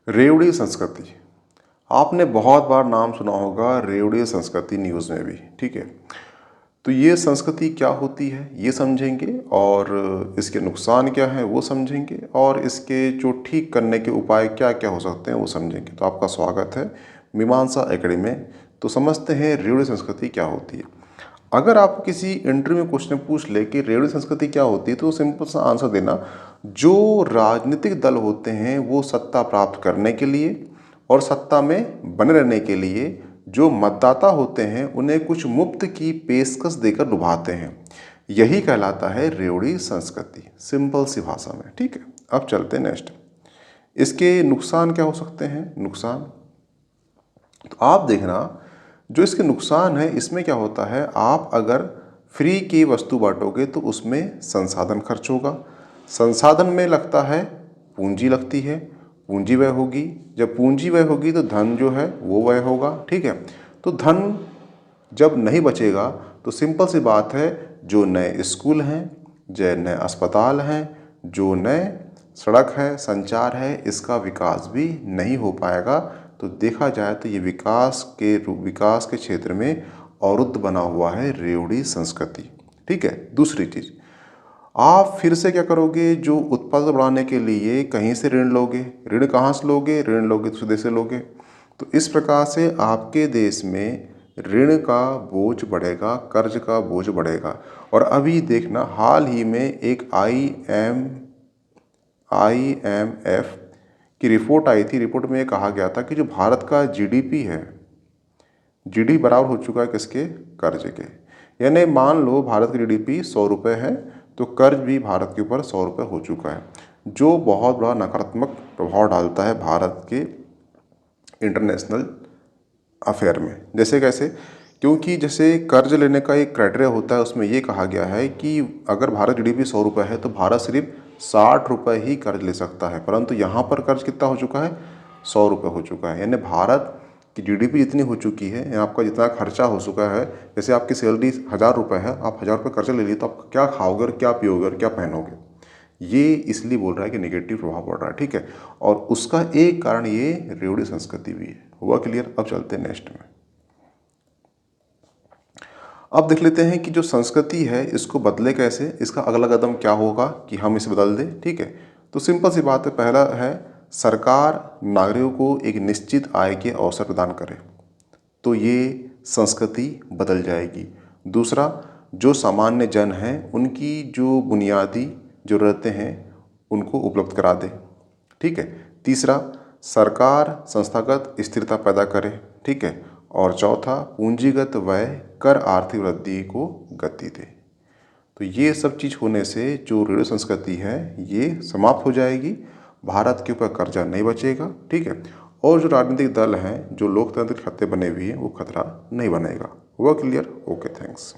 रेवड़ी संस्कृति, आपने बहुत बार नाम सुना होगा रेवड़ी संस्कृति न्यूज़ में भी, ठीक है। तो ये संस्कृति क्या होती है ये समझेंगे और इसके नुकसान क्या हैं वो समझेंगे और इसके जो ठीक करने के उपाय क्या क्या हो सकते हैं वो समझेंगे। तो आपका स्वागत है मीमांसा एकेडमी में। तो समझते हैं रेवड़ी संस्कृति क्या होती है। अगर आप किसी इंटरव्यू में क्वेश्चन पूछ ले कि रेवड़ी संस्कृति क्या होती है तो सिंपल सा आंसर देना, जो राजनीतिक दल होते हैं वो सत्ता प्राप्त करने के लिए और सत्ता में बने रहने के लिए जो मतदाता होते हैं उन्हें कुछ मुफ्त की पेशकश देकर लुभाते हैं, यही कहलाता है रेवड़ी संस्कृति, सिंपल सी भाषा में, ठीक है। अब चलते हैं नेक्स्ट। इसके नुकसान क्या हो सकते हैं। नुकसान तो आप देखना, जो इसके नुकसान है इसमें क्या होता है, आप अगर फ्री की वस्तु बांटोगे तो उसमें संसाधन खर्च होगा, संसाधन में लगता है पूंजी लगती है, पूंजी व्यय होगी, जब पूंजी व्यय होगी तो धन जो है वो व्यय होगा, ठीक है। तो धन जब नहीं बचेगा तो सिंपल सी बात है, जो नए स्कूल हैं, जो नए अस्पताल हैं, जो नए सड़क है, संचार है, इसका विकास भी नहीं हो पाएगा। तो देखा जाए तो ये विकास के क्षेत्र में अवरुद्ध बना हुआ है रेवड़ी संस्कृति, ठीक है। दूसरी चीज़, आप फिर से क्या करोगे, जो उत्पादन बढ़ाने के लिए कहीं से ऋण लोगे, ऋण कहाँ से लोगे, ऋण लोगे दूसरे देश से लोगे। तो इस प्रकार से आपके देश में ऋण का बोझ बढ़ेगा, कर्ज का बोझ बढ़ेगा। और अभी देखना, हाल ही में एक IMF की रिपोर्ट आई थी। रिपोर्ट में ये कहा गया था कि जो भारत का GDP है, GDP बराबर हो चुका है किसके, कर्ज के। यानी मान लो भारत की GDP 100 रुपये है तो कर्ज भी भारत के ऊपर 100 रुपये हो चुका है, जो बहुत बड़ा नकारात्मक प्रभाव डालता है भारत के इंटरनेशनल अफेयर में। जैसे कैसे, क्योंकि जैसे कर्ज लेने का एक क्राइटेरिया होता है, उसमें ये कहा गया है कि अगर भारत GDP 100 रुपये है तो भारत सिर्फ 60 रुपये ही कर्ज ले सकता है, परंतु यहाँ पर कर्ज कितना हो चुका है, 100 रुपये हो चुका है। यानी भारत की GDP जितनी हो चुकी है, आपका जितना खर्चा हो चुका है, जैसे आपकी सैलरी 1000 रुपये है, आप 1000 रुपये कर्जा ले लिए तो आप क्या खाओगे और क्या पियोगे और क्या पहनोगे, ये इसलिए बोल रहा है कि नेगेटिव प्रभाव पड़ रहा है, ठीक है। और उसका एक कारण ये रेवड़ी संस्कृति भी है। हुआ क्लियर। अब चलते हैं नेक्स्ट में। अब देख लेते हैं कि जो संस्कृति है इसको बदले कैसे, इसका अगला कदम क्या होगा कि हम इसे बदल दें, ठीक है। तो सिंपल सी बात है, पहला है सरकार नागरिकों को एक निश्चित आय के अवसर प्रदान करे, तो ये संस्कृति बदल जाएगी। दूसरा, जो सामान्य जन हैं उनकी जो बुनियादी ज़रूरतें हैं उनको उपलब्ध करा दे, ठीक है। तीसरा, सरकार संस्थागत स्थिरता पैदा करे, ठीक है। और चौथा, पूंजीगत व्यय कर आर्थिक वृद्धि को गति दे। तो ये सब चीज़ होने से जो रेवड़ी संस्कृति है ये समाप्त हो जाएगी, भारत के ऊपर कर्जा नहीं बचेगा, ठीक है। और जो राजनीतिक दल हैं, जो लोकतांत्रिक खतरे बने हुए हैं, वो खतरा नहीं बनेगा। हुआ क्लियर। Okay, thanks.